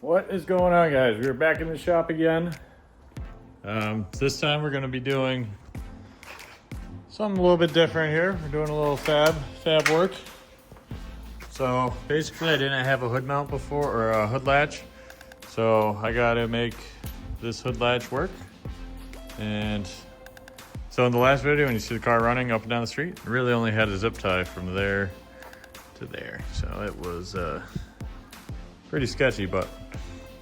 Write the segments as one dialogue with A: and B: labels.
A: What is going on, guys? We're back in the shop again. This time we're going to be doing something a little bit different here. We're doing a little fab work. So basically I didn't have a hood mount before, or a hood latch. So I got to make this hood latch work. And so in the last video, when you see the car running up and down the street, it really only had a zip tie from there to there. So it was pretty sketchy, but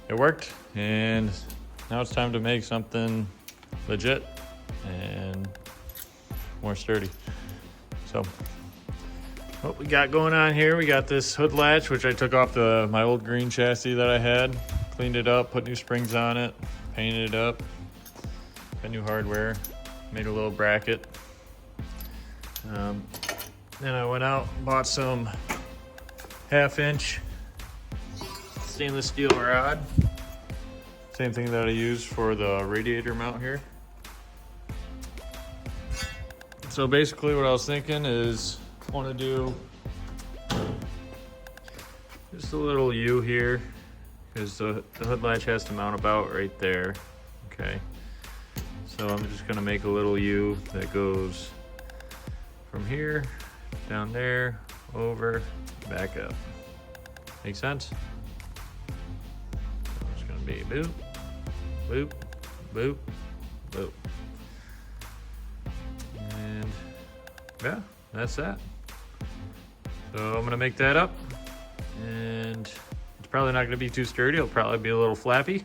A: it worked. And now it's time to make something legit and more sturdy. So what we got going on here, we got this hood latch, which I took off my old green chassis that I had, cleaned it up, put new springs on it, painted it up, got new hardware, made a little bracket. Then I went out and bought some 1/2 inch stainless steel rod. Same thing that I use for the radiator mount here. So basically what I was thinking is I want to do just a little U here, because the hood latch has to mount about right there. Okay, so I'm just going to make a little U that goes from here down there, over, back up. Make sense? So it's going to be boop, boop, boop, boop. And yeah, that's that. So I'm going to make that up, and it's probably not going to be too sturdy. It'll probably be a little flappy.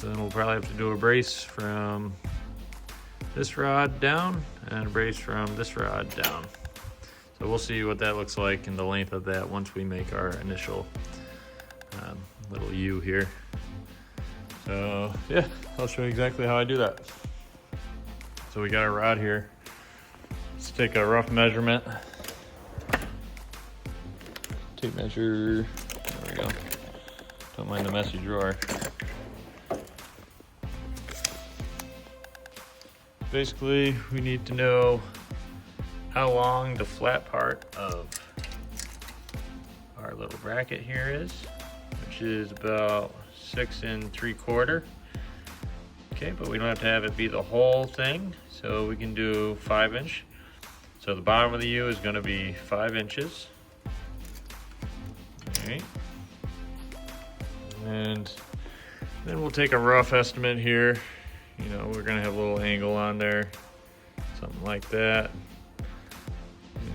A: So then we'll probably have to do a brace from this rod down and a brace from this rod down. So we'll see what that looks like and the length of that once we make our initial little U here. So yeah, I'll show you exactly how I do that. So we got our rod here. Let's take a rough measurement. Tape measure, there we go. Don't mind the messy drawer. Basically, we need to know how long the flat part of our little bracket here is, which is about 6 3/4. Okay, but we don't have to have it be the whole thing, so we can do 5 inch. So the bottom of the U is going to be 5 inches. All right. And then we'll take a rough estimate here. You know, we're going to have a little angle on there, something like that.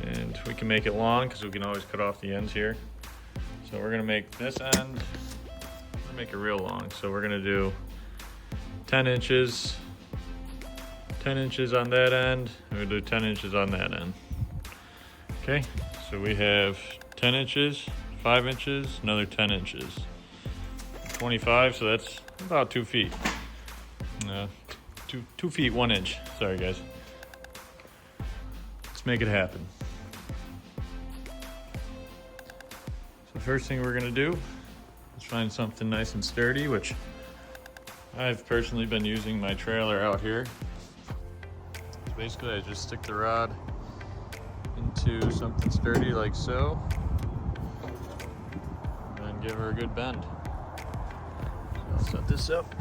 A: And we can make it long because we can always cut off the ends here. So we're going to make this end, make it real long. So we're going to do 10 inches, 10 inches on that end, and we'll do 10 inches on that end. Okay, so we have 10 inches, 5 inches, another 10 inches. 25, so that's about 2 feet. 2 feet, 1 inch. Sorry, guys. Let's make it happen. So first thing we're gonna do is find something nice and sturdy, which I've personally been using my trailer out here. So basically, I just stick the rod into something sturdy like so, and then give her a good bend. So I'll set this up.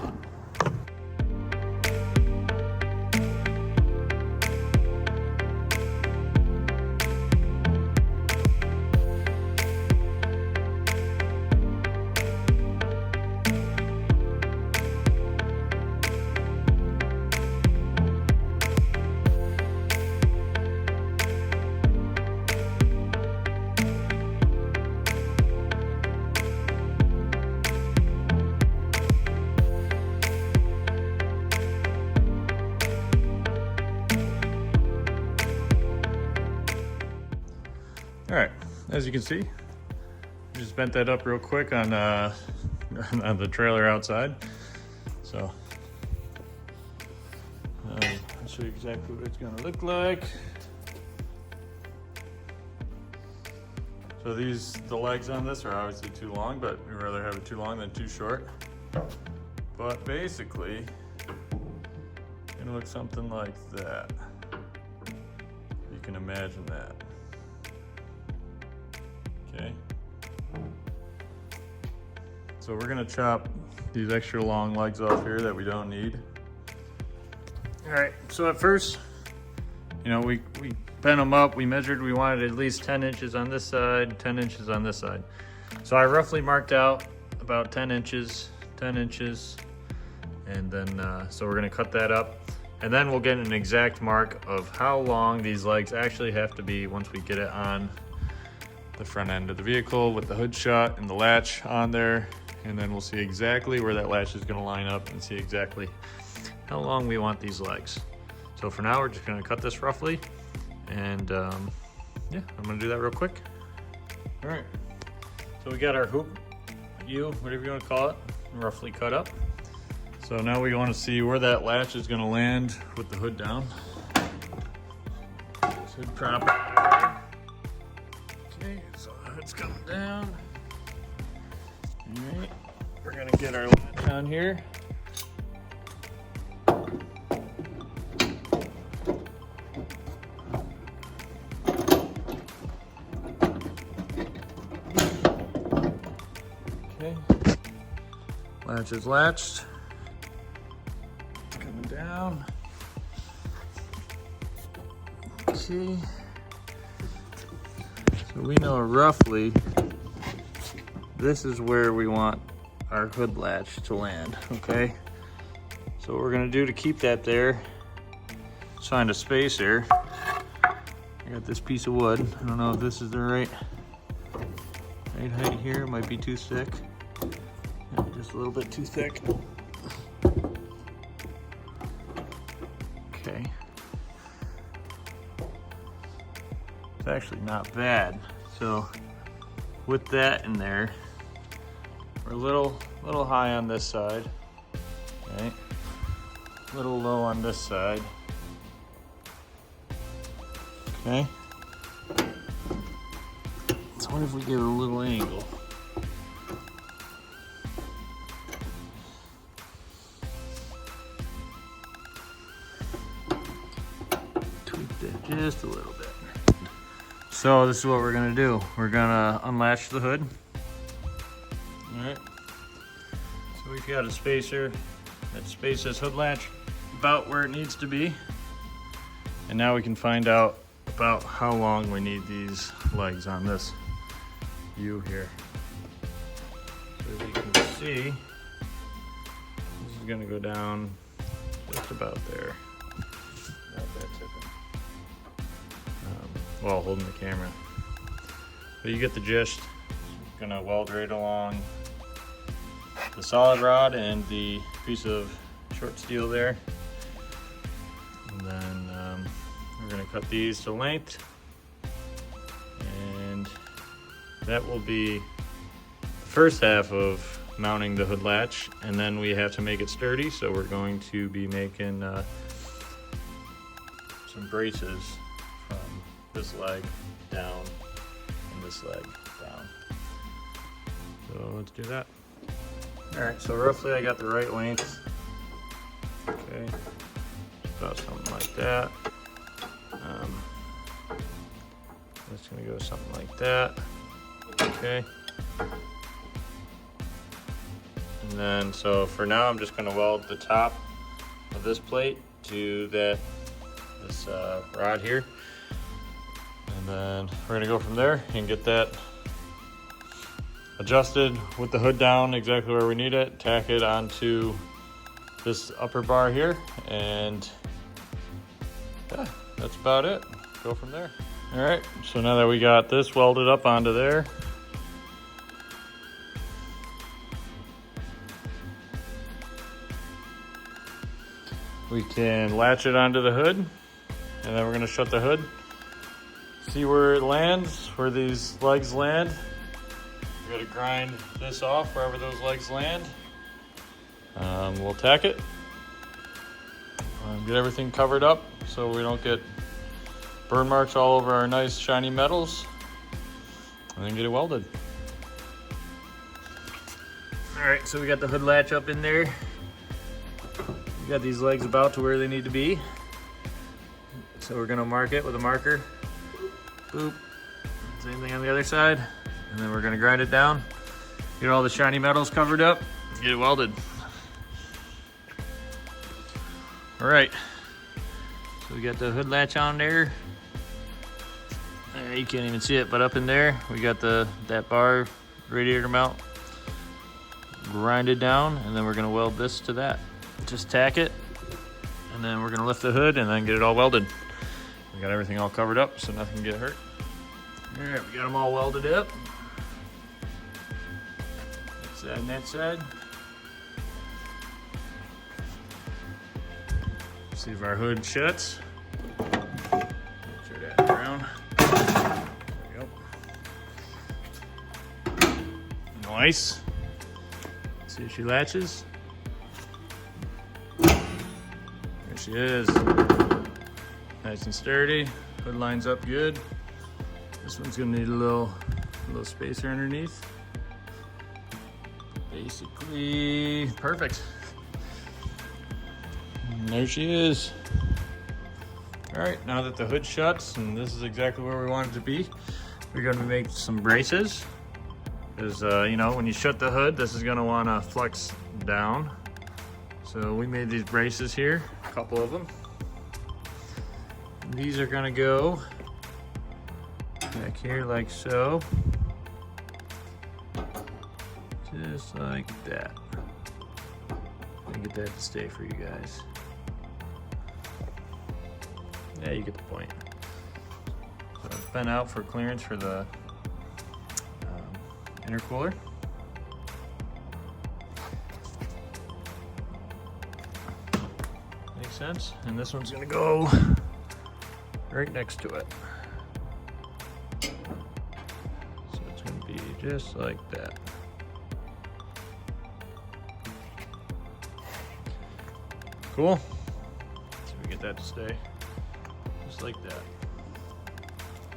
A: All right, as you can see, just bent that up real quick on on the trailer outside. So I'll show you exactly what it's gonna look like. So the legs on this are obviously too long, but we'd rather have it too long than too short. But basically, it's gonna look something like that. You can imagine that. Okay. So we're gonna chop these extra long legs off here that we don't need. All right, so at first, you know, we bent them up. We measured, we wanted at least 10 inches on this side, 10 inches on this side. So I roughly marked out about 10 inches, and then, so we're gonna cut that up. And then we'll get an exact mark of how long these legs actually have to be once we get it on the front end of the vehicle with the hood shut and the latch on there. And then we'll see exactly where that latch is gonna line up and see exactly how long we want these legs. So for now, we're just gonna cut this roughly. And yeah, I'm gonna do that real quick. All right, so we got our hoop, whatever you wanna call it, roughly cut up. So now we wanna see where that latch is gonna land with the hood down. Hood prop. Okay, so the hood's coming down. All right, we're gonna get our latch on here. Okay, latch is latched. It's coming down. Okay, so we know roughly this is where we want our hood latch to land, okay? So what we're gonna do to keep that there is find a spacer. I got this piece of wood. I don't know if this is the right height here. It might be too thick. Yeah, just a little bit too thick. Okay. It's actually not bad. So with that in there, we're a little high on this side, okay? A little low on this side, okay? So what if we give it a little angle? Tweak that just a little bit. So this is what we're gonna do. We're gonna unlatch the hood. All right. So we've got a spacer that spaces hood latch about where it needs to be. And now we can find out about how long we need these legs on this U here. So as you can see, this is gonna go down just about there. Not that tipping. While holding the camera. But you get the gist. Just gonna weld right along the solid rod and the piece of short steel there. And then we're gonna cut these to length. And that will be the first half of mounting the hood latch. And then we have to make it sturdy. So we're going to be making some braces from this leg down and this leg down. So let's do that. All right, so roughly I got the right length. Okay, about something like that. It's gonna go something like that. Okay. And then, so for now, I'm just gonna weld the top of this plate to this rod here. And then we're gonna go from there and get that adjusted with the hood down exactly where we need it, tack it onto this upper bar here, and yeah, that's about it. Go from there. All right, so now that we got this welded up onto there, we can latch it onto the hood, and then we're gonna shut the hood. See where it lands, where these legs land. We gotta grind this off wherever those legs land. We'll tack it. Get everything covered up so we don't get burn marks all over our nice shiny metals. And then get it welded. All right, so we got the hood latch up in there. We got these legs about to where they need to be. So we're gonna mark it with a marker. Boop. Same thing on the other side. And then we're gonna grind it down. Get all the shiny metals covered up, get it welded. All right, so we got the hood latch on there. You can't even see it, but up in there, we got that bar radiator mount grinded down, and then we're gonna weld this to that. Just tack it, and then we're gonna lift the hood and then get it all welded. We got everything all covered up so nothing can get hurt. All right, we got them all welded up. That side and that side. See if our hood shuts. Make sure that's around. There we go. Nice. See if she latches. There she is. Nice and sturdy. Hood lines up good. This one's gonna need a little spacer underneath. Basically, perfect. And there she is. All right, now that the hood shuts, and this is exactly where we want it to be, we're gonna make some braces. Because, you know, when you shut the hood, this is gonna wanna flex down. So we made these braces here, a couple of them. And these are gonna go back here like so. Just like that. Let me get that to stay for you guys. Yeah, you get the point. So it's been out for clearance for the intercooler. Makes sense. And this one's gonna go right next to it. So it's gonna be just like that. Cool. So we get that to stay just like that.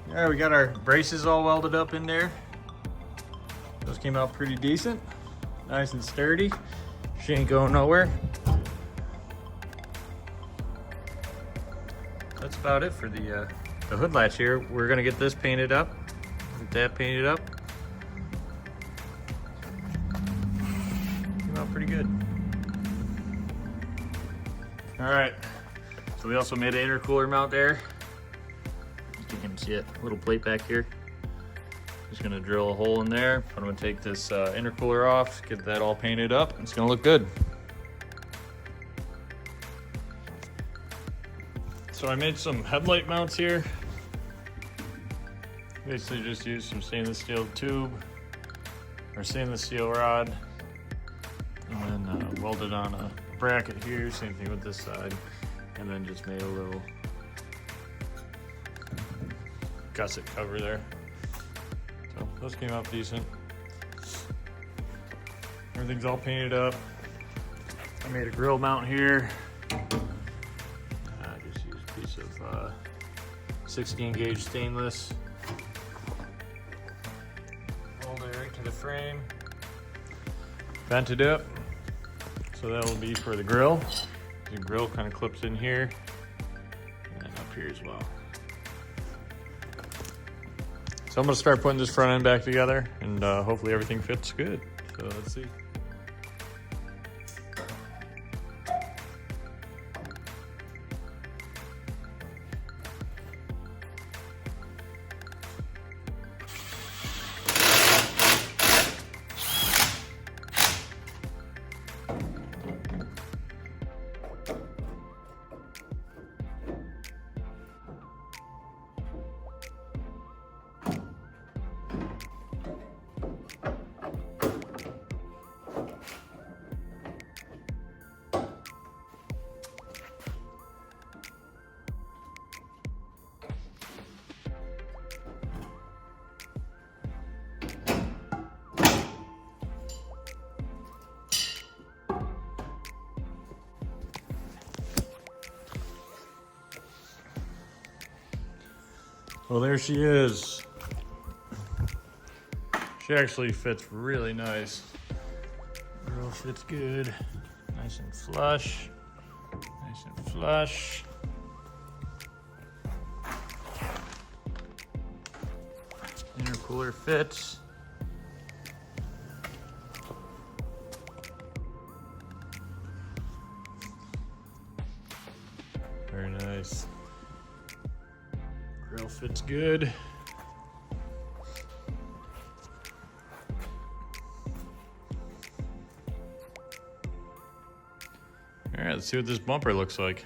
A: All right, we got our braces all welded up in there. Those came out pretty decent, nice and sturdy. She ain't going nowhere. That's about it for the hood latch here. We're gonna get this painted up, get that painted up. Came out pretty good. All right, so we also made an intercooler mount there. You can't even see it, a little plate back here. Just gonna drill a hole in there. I'm gonna take this intercooler off, get that all painted up. It's gonna look good. So I made some headlight mounts here. Basically just used some stainless steel tube or stainless steel rod, and then welded on a bracket here. Same thing with this side, and then just made a little gusset cover there. So those came out decent. Everything's all painted up. I made a grill mount here. I just used a piece of 16 gauge stainless. Hold it right to the frame. Bent it up. So that will be for the grill. The grill kind of clips in here and then up here as well. So I'm gonna start putting this front end back together, and hopefully everything fits good. So let's see. Well, there she is. She actually fits really nice. Grill fits good. Nice and flush. Nice and flush. Intercooler fits. nice. Grill fits good. All right, let's see what this bumper looks like.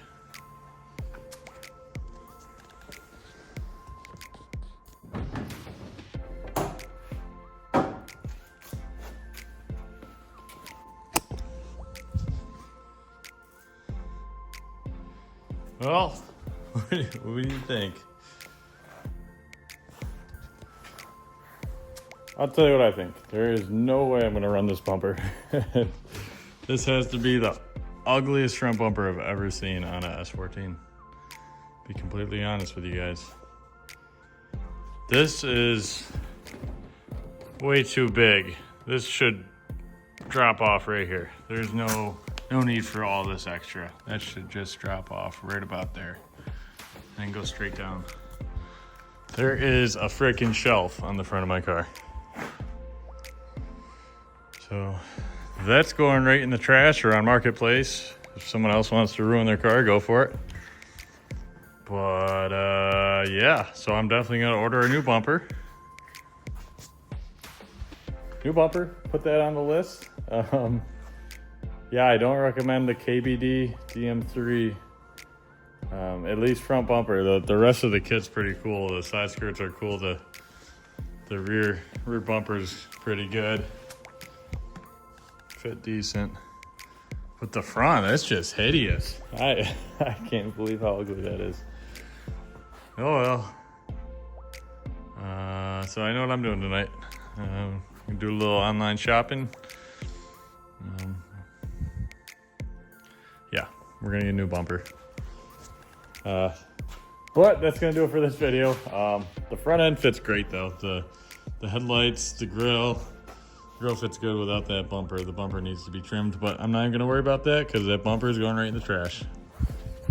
A: Well, what do you think? I'll tell you what I think. There is no way I'm gonna run this bumper. This has to be the ugliest front bumper I've ever seen on a S14. Be completely honest with you guys. This is way too big. This should drop off right here. There's no need for all this extra. That should just drop off right about there and go straight down. There is a freaking shelf on the front of my car. So that's going right in the trash or on Marketplace. If someone else wants to ruin their car, go for it. But yeah, so I'm definitely gonna order a new bumper. New bumper, put that on the list. Yeah, I don't recommend the KBD DM3, at least front bumper. The rest of the kit's pretty cool. The side skirts are cool. The rear bumper's pretty good. Fit decent. But the front, that's just hideous. I can't believe how ugly that is. Oh well. So I know what I'm doing tonight. I'm gonna do a little online shopping. Yeah, we're gonna get a new bumper. But that's gonna do it for this video. The front end fits great though. The headlights, the grill fits good without that bumper. The bumper needs to be trimmed, but I'm not even gonna worry about that because that bumper is going right in the trash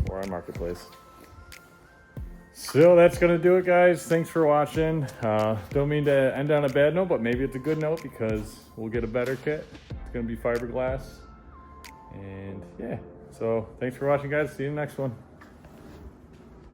A: or on Marketplace. So that's gonna do it, guys. Thanks for watching. Don't mean to end on a bad note, but maybe it's a good note because we'll get a better kit. It's gonna be fiberglass. And yeah, so thanks for watching, guys. See you in the next one.